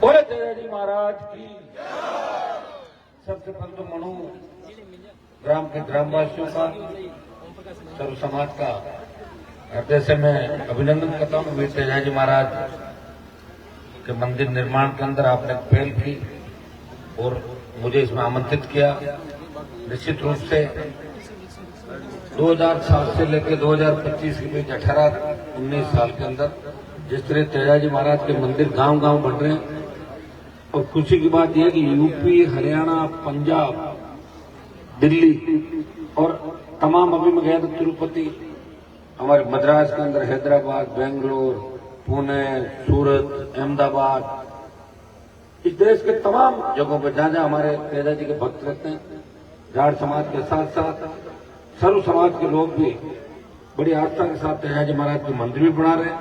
बोले तेजाजी महाराज की। सबसे पहले तो मनु ग्राम के ग्रामवासियों का, सर्व समाज का हृदय से मैं अभिनंदन करता हूँ। वीर तेजाजी महाराज के मंदिर निर्माण के अंदर आपने पहल की और मुझे इसमें आमंत्रित किया। निश्चित रूप से 2007 से लेकर 2025 के बीच 18-19 साल के अंदर जिस तरह तेजाजी महाराज के मंदिर गांव-गांव बन रहे हैं, और खुशी की बात यह है कि यूपी, हरियाणा, पंजाब, दिल्ली और तमाम, अभी मैं गया था तिरुपति, हमारे मद्रास के अंदर, हैदराबाद, बेंगलोर, पुणे, सूरत, अहमदाबाद, इस देश के तमाम जगहों पर जहां जहां हमारे तेजाजी के भक्त रहते हैं, जाट समाज के साथ साथ सर्व समाज के लोग भी बड़ी आस्था के साथ तेजाजी महाराज के मंदिर भी बना रहे हैं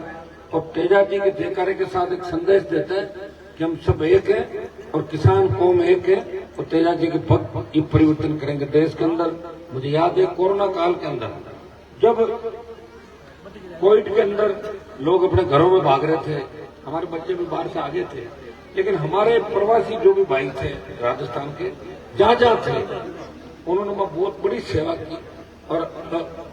और तेजाजी के जयकारे के साथ एक संदेश देते हैं कि हम सब एक हैं और किसान कौम एक है और तेजाजी के भक्त ये परिवर्तन करेंगे देश के अंदर। मुझे याद है कोरोना काल के अंदर जब कोविड के अंदर लोग अपने घरों में भाग रहे थे, हमारे बच्चे भी बाहर से आगे थे, लेकिन हमारे प्रवासी जो भी भाई थे राजस्थान के, जहां जहां थे, उन्होंने बहुत बड़ी सेवा की और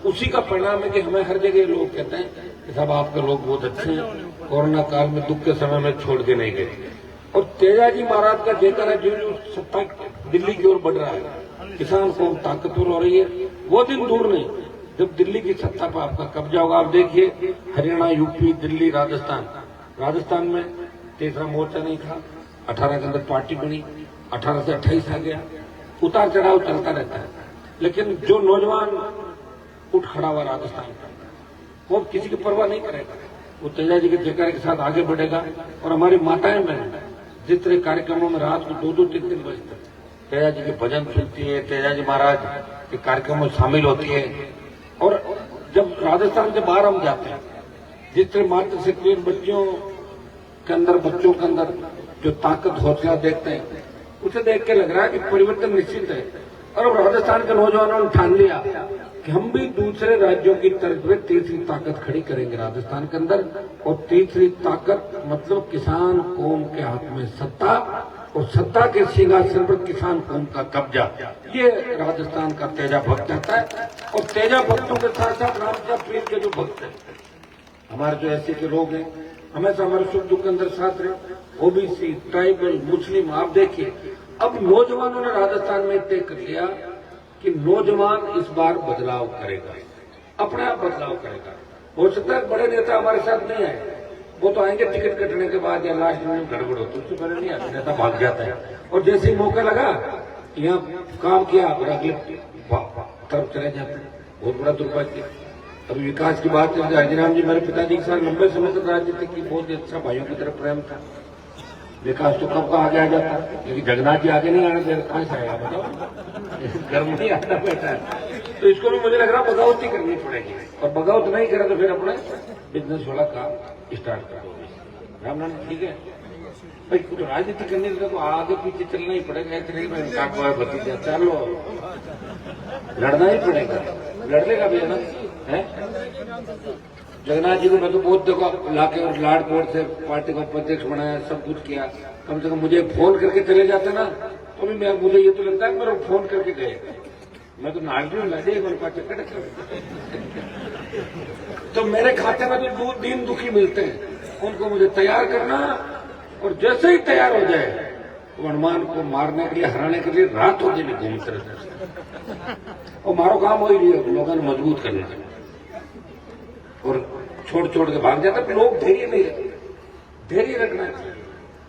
उसी का परिणाम है कि हमें हर जगह लोग कहते हैं कि साहब आपके लोग बहुत अच्छे हैं, कोरोना काल में दुख के समय में छोड़ के नहीं गए। और तेजाजी महाराज का जयकारा जो सत्ता दिल्ली की ओर बढ़ रहा है, किसान कौम ताकतवर हो रही है, वो दिन दूर नहीं जब दिल्ली की सत्ता पर आपका कब्जा होगा। आप देखिए हरियाणा, यूपी, दिल्ली, राजस्थान में तीसरा मोर्चा नहीं था, 18 के अंदर पार्टी बनी, 18 से 28 आ गया, उतार चढ़ाव चलता रहता है, लेकिन जो नौजवान उठ खड़ा हुआ राजस्थान का, वो किसी की परवाह नहीं करेगा, वो तेजाजी के जयकारे के साथ आगे बढ़ेगा। और हमारी माताएं बहन जिस तरह कार्यक्रमों में रात को 2-2-3-3 बजे तक तेजाजी के भजन सुनती है, तेजाजी महाराज के कार्यक्रमों में शामिल होती है, और जब राजस्थान से बाहर हम जाते हैं, जिस तरह मातृशक्ति बच्चों के अंदर जो ताकत हौसला देखते हैं, उसे देख के लग रहा है कि परिवर्तन निश्चित है। और अब राजस्थान के नौजवानों ने ठान लिया कि हम भी दूसरे राज्यों की तरफ में तीसरी ताकत खड़ी करेंगे राजस्थान के अंदर, और तीसरी ताकत मतलब किसान कौम के हाथ में सत्ता, और सत्ता के सिंहासन पर किसान कौम का कब्जा, ये राजस्थान का तेजा भक्त चाहता है। और तेजा भक्तों के साथ साथ रामचंद्र पीर के जो भक्त हैं, हमारे जो ऐसे के लोग हैं, हमेशा हमारे सुख दुख के अंदर साथ रहे, ओबीसी, ट्राइबल, मुस्लिम, आप देखिए अब नौजवानों ने राजस्थान में तय कर लिया कि नौजवान इस बार बदलाव करेगा, अपने आप बदलाव करेगा। हो सकता है बड़े नेता हमारे साथ नहीं आए, वो तो आएंगे टिकट कटने के बाद या लास्ट में गड़बड़ होती, उससे पहले नहीं आते, नेता भाग जाता है। और जैसे ही मौका लगा यहाँ काम किया और अगले तरफ चले जाते हैं, बहुत बड़ा दुर्भाग्य। अभी विकास की बात है, हरिराम जी मेरे पिताजी के साथ लंबे समय तक राजनीति की, बहुत ही अच्छा भाइयों की तरफ प्रेम था। विकास तो कब का आगे आ जाता है, लेकिन जगन्नाथ जी आगे नहीं आने दे, कहां से आएगा बताओ, घर में नहीं आता बैठा है। तो इसको भी मुझे लग रहा बगावती करनी पड़ेगी, और बगावत नहीं करे तो फिर अपने बिजनेस वाला काम स्टार्ट कर दो। रामनाथ ठीक है भाई, कुछ राजनीति करने लगा तो आगे पीछे चलना ही पड़ेगा, ऐसे नहीं भाई भतीजा चलो लड़ना ही पड़ेगा, लड़ लेगा भैया ना है। जगन्नाथ जी को मैं तो बहुत देखो लाके और लाडकोट से पार्टी का उपाध्यक्ष बनाया, सब कुछ किया, कम से कम मुझे फोन करके चले जाते ना, तो भी मैं, मुझे ये तो लगता है मेरे फोन करके गए, मैं तो नागरिक लगे उनका चक्कर। तो मेरे खाते में तो 2 दिन दुखी मिलते हैं, उनको मुझे तैयार करना, और जैसे ही तैयार हो जाए तो हनुमान को मारने के लिए, हराने के लिए रात हो जाए घूमते रहते, और मारो काम हो ही रही है, लोगों ने मजबूत करना है और छोड़ के भाग जाता है। लोग धैर्य नहीं रखते, धैर्य रखना चाहिए।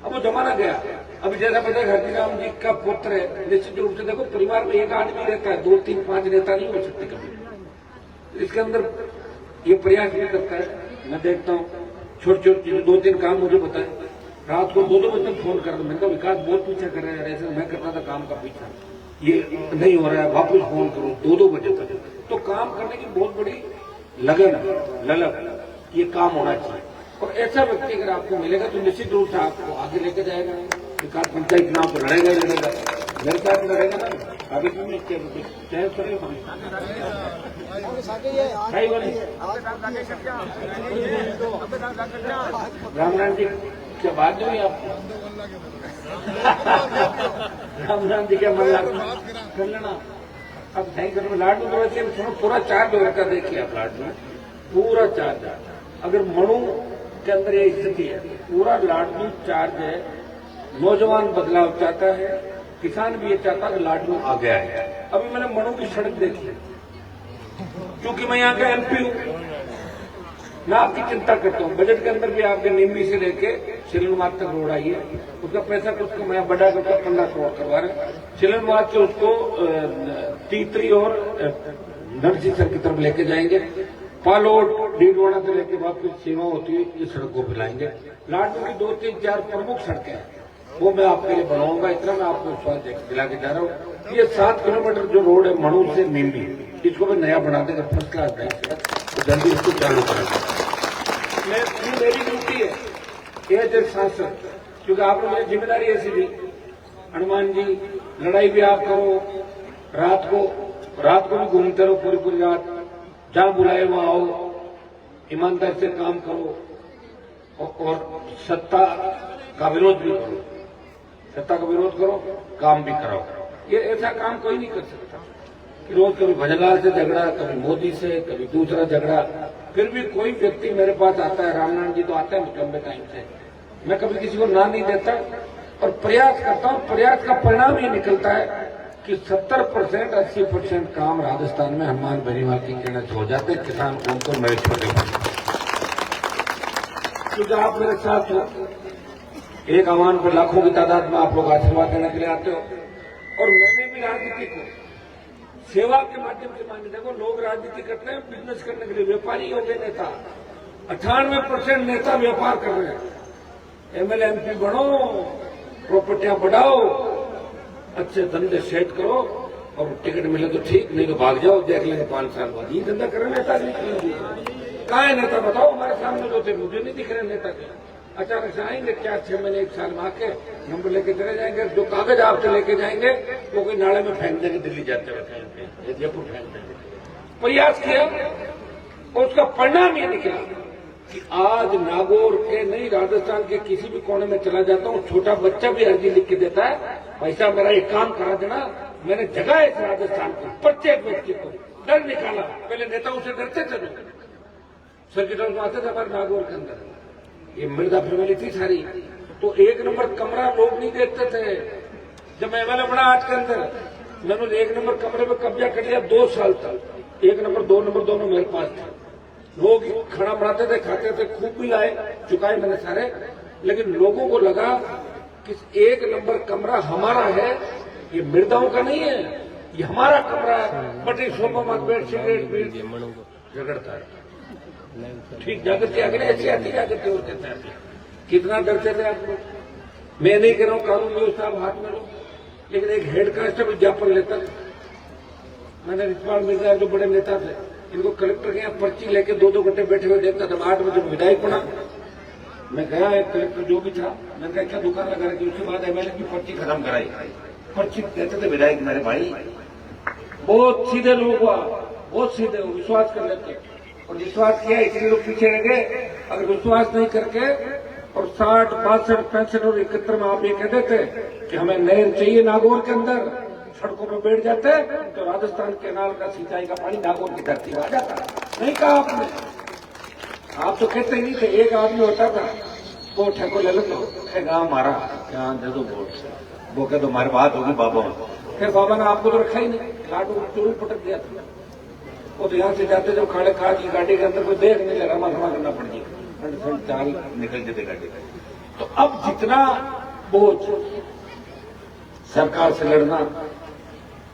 अब वो जमाना गया, अब जैसा पता है हरिराम जी का पुत्र है, निश्चित रूप से देखो परिवार में एक आदमी रहता है, 2, 3, 5 नेता नहीं हो सकते कभी। इसके अंदर ये प्रयास भी करता है, मैं देखता हूँ छोटी चीजें, 2-3 काम मुझे बताए, रात को 2-2 बजे तक फोन कर रहा, मैंने कहा विकास बहुत पीछा कर रहा है, ऐसे मैं करता था काम का पीछा, ये नहीं हो रहा है, वापस फोन करूं 2-2 बजे तक। तो काम करने की बहुत बड़ी लगन, ललक, ये काम होना चाहिए। और ऐसा व्यक्ति अगर आपको मिलेगा तो निश्चित रूप से आपको आगे लेकर जाएगा। विकास पंचायत चुनाव तो लड़ेगा ही लड़ेगा, मेरे साथ लड़ेगा ना, अभी क्यों नहीं चाहे रामनाथ जी क्या बात नहीं आपको? राम जी क्या मन कर लेना। अब थैंक यू। लाडू तो वैसे थोड़ा पूरा चार्ज हो रखा, देखिए आप लाडू पूरा चार्ज है। अगर मणु के अंदर ये स्थिति है, पूरा लाडू चार्ज है। नौजवान बदलाव चाहता है, किसान भी ये चाहता है कि लाडू आ गया है। अभी मैंने मणु की सड़क देखी, क्योंकि मैं यहाँ का एमपी हूँ, मैं आपकी चिंता करता हूँ। बजट के अंदर भी आपके नीमबी से लेके शिलनवाद तक रोड आई है, उसका पैसा कुछ को मैं बढ़ा कर 15 करोड़ करवा रहे हैं। शिलनवाद से उसको तीतरी और नरसिंहसर की तरफ लेके जाएंगे। पालोड डीडवाड़ा से लेके वापस सीमा होती है, इस सड़क को फैलाएंगे। लाडू की 2, 3, 4 प्रमुख सड़कें हैं, वो मैं आपके लिए बनाऊंगा। इतना मैं आपको विश्वास दिला के जा रहा हूँ। ये 7 किलोमीटर जो रोड है मणु से नीमबी, इसको भी नया बना देगा, फर्स्ट क्लास बैंक, तो जल्दी इसको चालू करेंगे। मेरी ड्यूटी है एज ए सांसद, क्योंकि आपने मुझे जिम्मेदारी ऐसी दी, हनुमान जी लड़ाई भी आप करो, रात को भी घूमते रहो पूरी रात, जहां बुलाए वहां आओ, ईमानदारी से काम करो और सत्ता का विरोध भी करो, सत्ता का विरोध करो, काम भी कराओ। ये ऐसा काम कोई नहीं कर सकता कि रोज कभी भजनलाल से झगड़ा, कभी मोदी से, कभी दूसरा झगड़ा। फिर भी कोई व्यक्ति मेरे पास आता है, रामनारायण जी तो आते हैं लंबे टाइम से, मैं कभी किसी को ना नहीं देता और प्रयास करता हूं। प्रयास का परिणाम ये निकलता है कि 70%, 80% काम राजस्थान में हनुमान बेनीवाल की कहने से हो जाते हैं। किसान उनको मैं छोटे क्योंकि आप मेरे साथ हो, एक आह्वान पर लाखों की तादाद में आप लोग आशीर्वाद देने के लिए आते हो। और मैंने भी राजनीति को सेवा के माध्यम से माने। देखो, लोग राजनीति करते हैं बिजनेस करने के लिए, व्यापारी हो गए नेता। 98% नेता व्यापार कर रहे हैं। एमएलए एमपी बढ़ो, प्रॉपर्टियां बढ़ाओ, अच्छे धंधे सेट करो और टिकट मिले तो ठीक, नहीं तो भाग जाओ, देख लेंगे 5 साल बाद। ये धंधा कर रहे नेता नहीं। कहाँ है नेता बताओ? हमारे सामने जो थे मुझे नहीं दिख रहे नेता के। अचानक से आएंगे 4-6 महीने 1 साल में आके नंबर लेके चले जाएंगे। जो कागज आपसे लेके जाएंगे वो कोई नाले में फेंक देंगे, दिल्ली जाते हुए फेंक देंगे, जयपुर फेंक देंगे। प्रयास किया और उसका परिणाम ये निकला कि आज नागौर के नहीं, राजस्थान के किसी भी कोने में चला जाता हूँ, छोटा बच्चा भी अर्जी लिख के देता है, भाई साहब मेरा एक काम करा देना। मैंने जगह इस राजस्थान को प्रत्येक व्यक्ति को डर निकाला। पहले नेताओं से डरते थे लोग, सर्किट हाउस में आते थे हमारे नागौर के अंदर, ये मृदा फैमिली थी सारी, तो 1 नंबर कमरा लोग नहीं देखते थे। जब मैं एमएलए बना आज के अंदर, मैंने 1 नंबर कमरे में कब्जा कर लिया 2 साल तक। 1 नंबर 2 नंबर दोनों मेरे पास थे। लोग खाना बनाते थे, खाते थे, खूब भी लाए, चुकाए मैंने सारे। लेकिन लोगों को लगा कि 1 नंबर कमरा हमारा है, ये मृदाओं का नहीं है, ये हमारा कमरा है। पटी सोफा मत बैठ, सिगरेट झगड़ता है। ठीक जागृति आगे ऐसी आती जागृति और कहते हैं। कितना डरते थे आप लोग? मैं नहीं कह रहा हूं कानून व्यवस्था हाथ में लो, लेकिन एक हेड कांस्टेबल ज्ञापन लेता था। मैंने रिजवान मिर्जा जो बड़े नेता थे, इनको कलेक्टर के यहाँ पर्ची लेके 2-2 घंटे बैठे हुए देखता था। 8 बजे विधायक बना, मैं गया, एक कलेक्टर जो भी था, मैंने कहा क्या दुकान लगा रखी। उसके बाद एमएलए की पर्ची खत्म कराई, पर्ची देते थे विधायक मेरे भाई। बहुत सीधे लोग हुआ, बहुत सीधे, विश्वास कर लेते और विश्वास किया, इसलिए लोग पीछे रह गए। अगर विश्वास नहीं करके और 60, 62, 65 और 71 में आप ये कह देते कि हमें नहर चाहिए नागौर के अंदर, सड़कों पर बैठ जाते तो राजस्थान केनाल का सिंचाई का पानी नागौर की धरती में आ जाता। नहीं कहा आपने, आप तो कहते ही नहीं थे। एक आदमी होता था, वो ठेको ले लो तो गाँव मारा, यहाँ दे दो वोट, वो कह दो हमारी बात होगी बाबा। फिर बाबा ने आपको तो रखा ही नहीं, लाडू को चोरी पटक दिया था। वो तो यहाँ से जाते जब खड़े खा की गाड़ी के अंदर कोई देख नहीं लगा, रमा करना पड़ गई, चाल निकल जाते गाड़ी। तो अब जितना बोझ सरकार से लड़ना,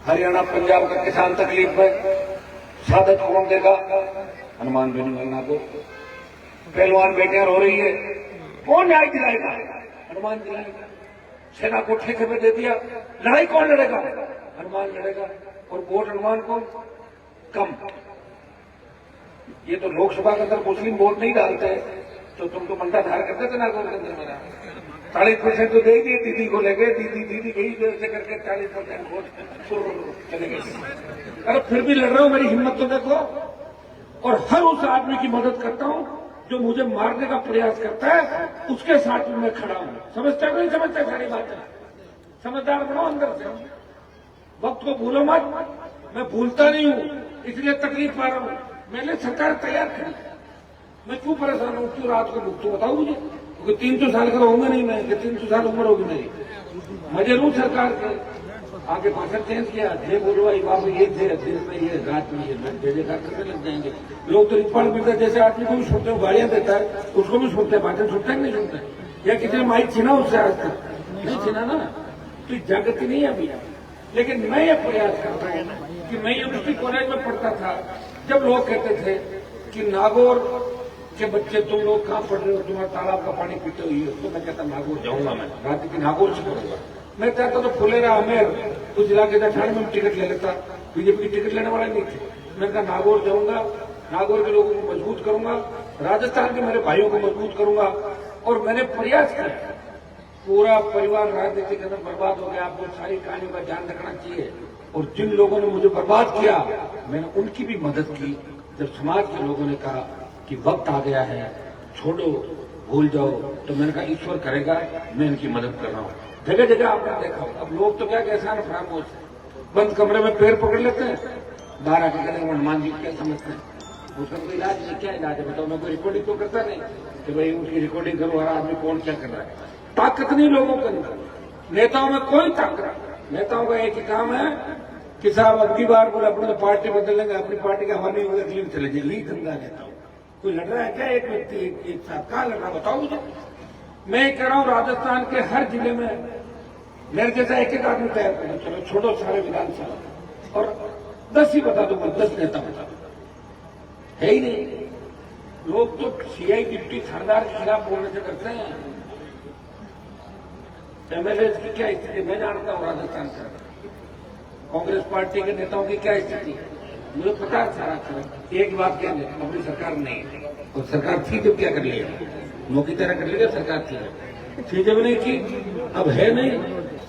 हरियाणा पंजाब का किसान तकलीफ है, साधक कौन देगा? हनुमान बेनीवाल नागौर। पहलवान बेटियां रो रही है, कौन न्याय दिलाएगा? हनुमान दिलाएगा। सेना को ठेके पे दे दिया, लड़ाई कौन लड़ेगा? हनुमान लड़ेगा। और वोट हनुमान को कम। ये तो लोकसभा के अंदर मुस्लिम वोट नहीं डालते, तो तुम तो मंडा धार करते थे नागौर के अंदर। मेरा 40% तो दे ही दिए, दीदी को ले गए, दीदी गई देर से करके 40% वोट चले गए। अरे फिर भी लड़ रहा हूं, मेरी हिम्मत तो देखो। और हर उस आदमी की मदद करता हूं जो मुझे मारने का प्रयास करता है उसके साथ में मैं खड़ा हूं। समझता नहीं समझता सारी बातें, समझदार बनो अंदर से। वक्त को भूलो मत, मैं भूलता नहीं हूं, इसलिए तकलीफ पा रहा हूं। मैंने सरकार तैयार करी, मैं क्यों परेशान हूं, क्यों रात को भुगतू बताओ मुझे, क्योंकि 300 साल का होऊंगा नहीं मैं, 300 साल उम्र होगी मेरी। मजे लू सरकार के आगे भाषण चेंज किया, ये बोलो भाई बाबू ये थे दिन में ये रात में ये जयकार करने लग जाएंगे लोग। तो रिकॉर्ड मिलता है, जैसे आदमी को भी सुनते हो गाड़ियां देता है उसको भी सुनते हैं, भाषण सुनते हैं नहीं सुनते, या किसी ने माइक छीना उससे आज तक नहीं छीना ना, तो जागृति नहीं है अभी। लेकिन मैं ये प्रयास करता हूँ कि मैं यूनिवर्सिटी कॉलेज में पढ़ता था, जब लोग कहते थे कि नागौर के बच्चे तुम लोग कहाँ पढ़ रहे हो, तुम्हारा तालाब का पानी पीते हुई हो, तो मैं कहता नागौर जाऊंगा, मैं रात की नागौर से करूंगा। मैं चाहता तो फुलेरा अमेर कुछ इलाके का ठाणे में टिकट ले लेता, बीजेपी की टिकट लेने वाला नहीं थे। मैं कहा नागौर जाऊंगा, नागौर के लोगों को मजबूत करूंगा, राजस्थान के मेरे भाइयों को मजबूत करूंगा। और मैंने प्रयास किया, पूरा परिवार राजनीति के अंदर बर्बाद हो गया, आपको सारी कहानियों का ध्यान रखना चाहिए। और जिन लोगों ने मुझे बर्बाद किया मैंने उनकी भी मदद की। जब समाज के लोगों ने कहा कि वक्त आ गया है, छोड़ो भूल जाओ, तो मैंने कहा ईश्वर करेगा, मैं इनकी मदद कर रहा हूं। जगह जगह आपने देखा, अब लोग तो क्या कैसा है फरामोश, बंद कमरे में पैर पकड़ लेते हैं, बाहर आकर कहते हैं हनुमान जी क्या समझते हैं, उसका कोई इलाज नहीं, क्या इलाज है बताओ। मैं कोई रिकॉर्डिंग तो करता नहीं कि भाई उसकी रिकॉर्डिंग करो, हर आदमी कौन क्या कर रहा है। ताकत नहीं लोगों के अंदर, नेताओं में कोई ताकत, नेताओं का एक ही काम है कि साहब अब की बार बोले अपने तो पार्टी बदल लेंगे, अपनी पार्टी का हवा नहीं होगा अगली में चले जाए, यही धंधा नेताओं। कोई लड़ रहा है क्या एक व्यक्ति एक साथ, कहाँ लड़ रहा बताओ मुझे। मैं कह रहा हूं राजस्थान के हर जिले में मेरे जैसा एक एक आदमी तैयार करो, चलो छोड़ो सारे विधानसभा, और 10 ही बता दूंगा, 10 नेता बता दूंगा, है ही नहीं। लोग तो सीआई डिप्टी थानेदार के खिलाफ बोलने से करते हैं। एमएलए की क्या स्थिति मैं जानता हूं, राजस्थान का कांग्रेस पार्टी के नेताओं की क्या स्थिति है मुझे पता है सारा। एक बात कह दें, अपनी सरकार नहीं है, और सरकार थी जब क्या कर लिया, नौकी तरह कर लिया, सरकार थी जब नहीं की, अब है नहीं,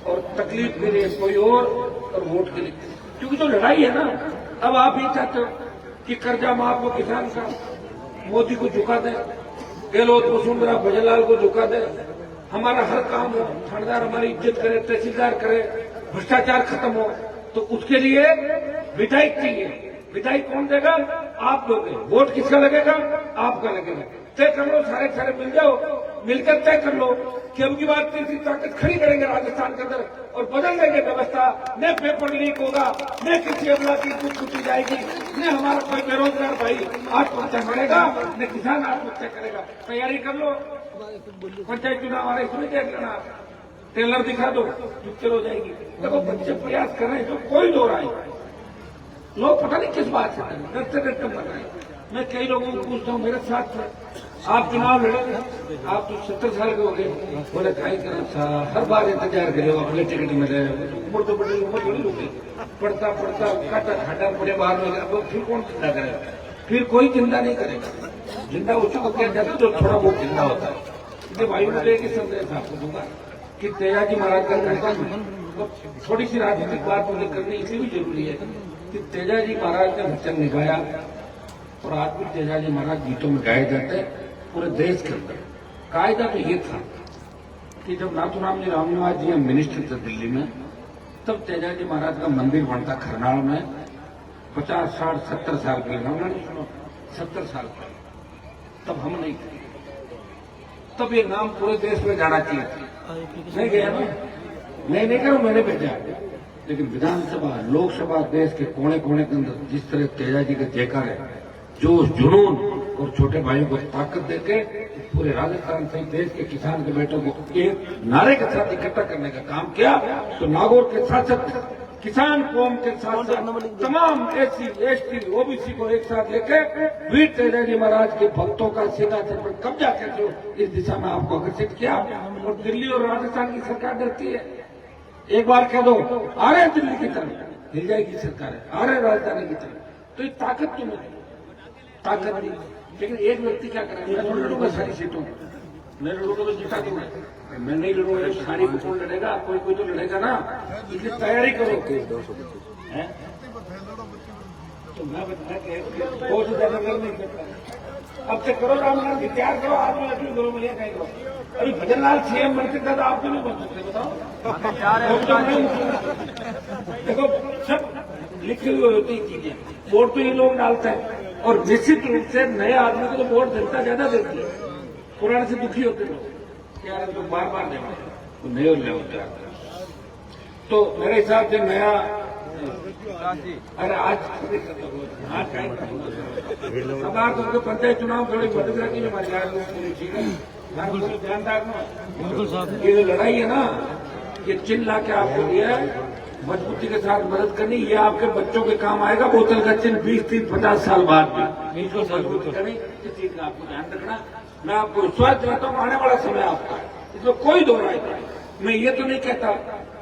और तकलीफ के लिए कोई और वोट के लिए, क्योंकि तो लड़ाई है ना। अब आप ही चाहते हो कि कर्जा माफ हो किसान का, मोदी को झुका दे, गहलोत वसुंधरा भजनलाल को झुका दे, हमारा हर काम हो, थानेदार हमारी इज्जत करे, तहसीलदार करे, भ्रष्टाचार खत्म हो, तो उसके लिए विधायक चाहिए। विधायक कौन देगा, आप दोगे, वोट किसका लगेगा, आपका लगेगा। तय कर लो, सारे सारे मिल जाओ, मिलकर तय कर लो कि अब की बार तीसरी ताकत खड़ी करेंगे राजस्थान के अंदर और बदल देंगे व्यवस्था। न पेपर लीक होगा, न किसी अमला की कुछ छुट्टी जाएगी, न हमारा कोई बेरोजगार भाई आत्महत्या करेगा, न किसान आत्महत्या करेगा। तैयारी कर लो, पंचायत चुनाव आ रहे, इसमें देख लेना, टेलर दिखा दो, पिक्चर हो जाएगी। देखो बच्चे प्रयास कर रहे हैं, तो कोई दो राय, लोग पता नहीं किस बात से डरते डरते मर रहे हैं। मैं कई लोगों को पूछता हूँ, मेरे साथ आप चुनाव लड़ेंगे, आप तो 70 साल के हो गए, बोले कहीं करना हर बार इंतजार करे हो, अपने टिकट में रहे, उम्र तो बड़ी उम्र थोड़ी होगी, पढ़ता पढ़ता काटा खाटा पड़े बाहर में गया, फिर कौन चिंता करेगा, फिर कोई चिंता नहीं करेगा। जिंदा उसी को किया जाता तो थोड़ा बहुत जिंदा होता है। इसलिए भाई मुझे एक ही संदेश आपको दूंगा कि तेजाजी महाराज का कार्यक्रम, थोड़ी सी राजनीतिक बात मुझे करनी इसलिए भी जरूरी है कि तेजाजी महाराज ने वचन निभाया, और आज भी तेजाजी महाराज गीतों में गाए जाते हैं पूरे देश के अंदर। कायदा तो ये था कि जब नाथूराम जी रामनिवास जी मिनिस्टर थे दिल्ली में, तब तेजाजी महाराज का मंदिर बनता खरनाल में, 50, 60, 70 साल पहले, हमने नहीं सुना 70 साल पहले, तब हम नहीं थे, तब ये नाम पूरे देश में जाना चाहिए था, नहीं गया ना, मैं नहीं करूं, मैंने भेजा। लेकिन विधानसभा, लोकसभा, देश के कोने कोने के अंदर जिस तरह तेजाजी के जयकार है, जोश जुनून और छोटे भाइयों को ताकत देके पूरे राजस्थान से देश के किसान के बेटों को एक नारे के साथ इकट्ठा करने का काम किया, तो नागौर के साथ किसान कौम के साथ तमाम SC, ST, OBC को एक साथ लेके वीर तेजाजी महाराज के भक्तों का सिंहासन पर कब्जा करके इस दिशा में आपको आकर्षित किया। और दिल्ली और राजस्थान की सरकार डरती है, एक बार कह दो आ रहे दिल्ली की तरफ, हिल जाएगी सरकार, आ रहे राजधानी की तरफ, तो ये ताकत क्यों नहीं, ताकत नहीं। लेकिन एक व्यक्ति क्या करेगा, मैं तो लड़ूंगा सारी सीटों, मैं लड़ूंगा तो जीता दूंगा, मैं नहीं लड़ूंगा सारी को कौन लड़ेगा, कोई कोई तो लड़ेगा ना, इसलिए तैयारी करो। तो मैं बहुत ज्यादा लड़ नहीं सकता, अब से करो राम नाम की तैयार करो, आदमी लक्ष्मी करो, मिलिए कहीं करो। अभी भजनलाल सीएम बन सकता था, आप क्यों नहीं बन सकते बताओ? देखो सब लिखी हुई होती चीजें, वोट तो ये लोग डालते हैं और निश्चित रूप से नए आदमी को तो वोट जनता ज्यादा देती है, पुराने से दुखी होते लोग यार तो बार बार देना तो नहीं होते। तो मेरे हिसाब से नया अरे आज तो पंचायत चुनाव थोड़ी मदद रखी हमारी ध्यान रखना। ये जो लड़ाई है ना, ये चिन्ह ला के आपको दिया है, मजबूती के साथ मदद करनी, ये आपके बच्चों के काम आएगा। बोतल का चिन्ह 20-50 साल बाद भी इसको मजबूत करनी, इस चीज का आपको ध्यान रखना। मैं आपको विश्वास दिलाता हूँ, आने वाला समय आपका है, इसमें कोई दो राय नहीं। मैं ये तो नहीं कहता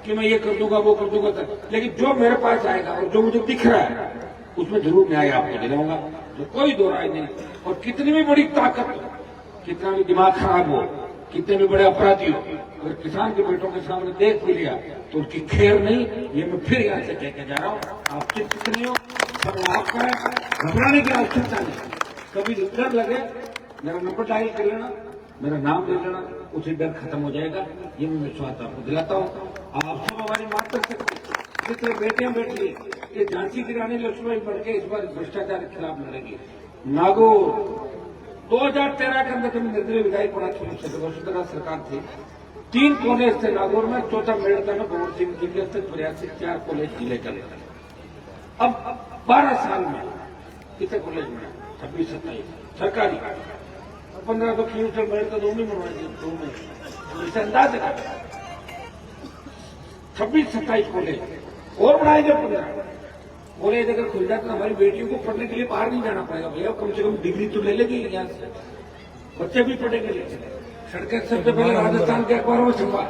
कि मैं ये कर दूंगा वो कर दूंगा, लेकिन जो मेरे पास आएगा और जो मुझे दिख रहा है उसमें जरूर न्याय आपको दिलाऊंगा, तो कोई दो राय नहीं। और कितनी भी बड़ी ताकत, कितना भी दिमाग खराब हो, कितने भी बड़े अपराधी हो, अगर किसान के बेटों के सामने देख भी लिया तो उनकी खैर नहीं। ये मैं फिर यहाँ से कहकर जा रहा हूँ, आप चिंतित नहीं हो, सब आपका है, घबराने की आवश्यकता नहीं। कभी डर लगे मेरा नंबर डायल कर लेना, मेरा नाम ले लेना, उसे डर खत्म हो जाएगा। ये मैं विश्वास आपको दिलाता हूँ। आप सब हमारी बात कर सकते, जितने बेटियां बैठी ये झांसी की रानी लक्ष्मीबाई बढ़ के इस बार भ्रष्टाचार के खिलाफ लड़ेगी। नागौर 2013 के अंदर जब निर्दलीय विधायक पड़ा वसुंधरा सरकार थी, 3 कॉलेज थे नागौर में, चौथा मेड़ता में भगवत सिंह जी के 83 4 कॉलेज जिले का। अब 12 साल में कितने कॉलेज में 26-27 सरकारी, 15 तो खींचल मेड़ता दोनों बनवाए, दोनों इसे अंदाज है 26-27 कॉलेज और बनाएंगे। 15 कॉलेज अगर खुल जाए तो हमारी बेटियों को पढ़ने के लिए बाहर नहीं जाना पड़ेगा भैया, कम से कम डिग्री तो ले लेगी यहाँ से, बच्चे भी पढ़ेंगे। लेकिन सड़कें सबसे पहले राजस्थान के अखबारों में छपा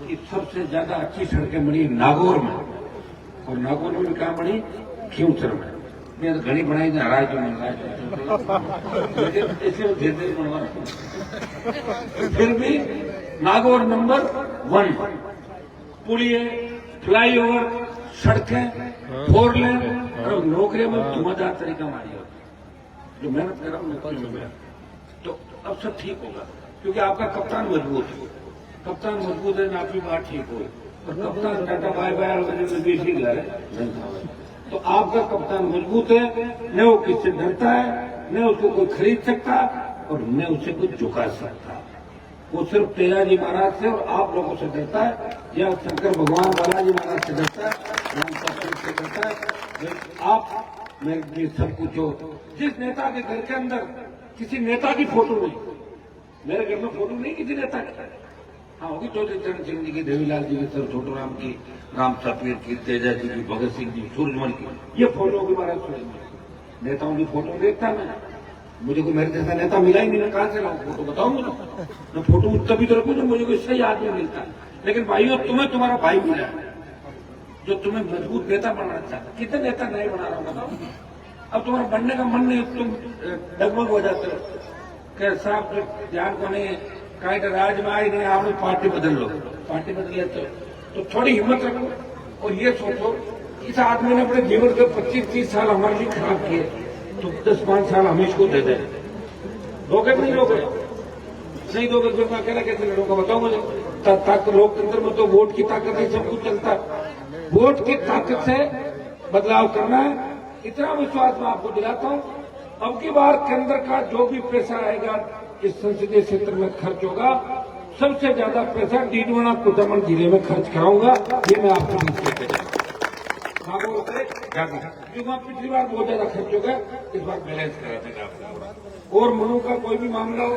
कि सबसे ज्यादा अच्छी सड़कें बनी नागौर में, और नागौर में भी कहाँ बनी, खींवसर में। मैं तो घड़ी बनाई थी, हराए जो मिल रहा है, लेकिन ऐसे धीरे धीरे बनवा फिर भी नागौर नंबर 1, पुलिये, फ्लाईओवर, सड़कें, 4 लेन और नौकरियों में धुआंधार तरीका मारी होती, जो मेहनत कर रहा हूँ तो अब सब ठीक होगा, क्योंकि आपका कप्तान मजबूत है। कप्तान मजबूत है ना, आपकी बात ठीक हो, और कप्तान टाटा बाय बाय बेसी घर है, तो आपका कप्तान मजबूत है, न वो किससे डरता है, न उसको कोई खरीद सकता और न उसे कोई झुका सकता। वो सिर्फ तेजाजी महाराज से और आप लोगों से डरता है, या शंकर भगवान बालाजी महाराज से डरता है, से डरता है। आप मेरे लिए सब कुछ हो। जिस नेता के घर के अंदर किसी नेता की फोटो नहीं, मेरे घर में फोटो नहीं किसी नेता की, हाँ होगी चौधरी चरण सिंह जी की, देवीलाल जी की, सर छोटू राम की, राम सापीर की, तेजा जी की, भगत सिंह जी, सूरजमल की, ये फोटो होगी महाराज सूरजमल। नेताओं की फोटो देखता मैं, मुझे कोई मेरे जैसा नेता मिला ही नहीं, मैं कहां से लाऊं फोटो, बताऊं मुझे। मैं फोटो तभी तो रखूं जब मुझे कोई सही आदमी मिलता है। लेकिन भाइयों, तुम्हें तुम्हारा भाई मिला है जो तुम्हें मजबूत नेता बनाना चाहता। कितने नेता नहीं बना रहा हूं बताओ। अब तुम्हारा बनने का मन नहीं, तुम डगमग हो जाते हो कि साहब ध्यान को नहीं, कहीं तो राज में आई नहीं, आपने पार्टी बदल लो, पार्टी बदल लेते हो तो थोड़ी हिम्मत रखो और ये सोचो, इस आदमी ने अपने जीवन के 25-30 साल हमारे लिए खराब किए, तो 10-5 साल हम इसको दे दें। लोगे नहीं लोगे, नहीं दोगे तो मैं अकेला कैसे लड़ूंगा बताओ मुझे। ताकत लोकतंत्र में तो वोट की ताकत ही सब कुछ चलता है, वोट की ताकत से बदलाव करना है, इतना विश्वास मैं आपको दिलाता हूं। अब की बार केंद्र का जो भी पैसा आएगा इस संसदीय क्षेत्र में खर्च होगा, सबसे ज्यादा पैसा डीडवाना कोटामन जिले में खर्च कराऊंगा, ये मैं आपको क्योंकि पिछली बार बहुत ज्यादा खर्च हो गया, इस बार बैलेंस करा देगा आपको। और मनु का कोई भी मामला हो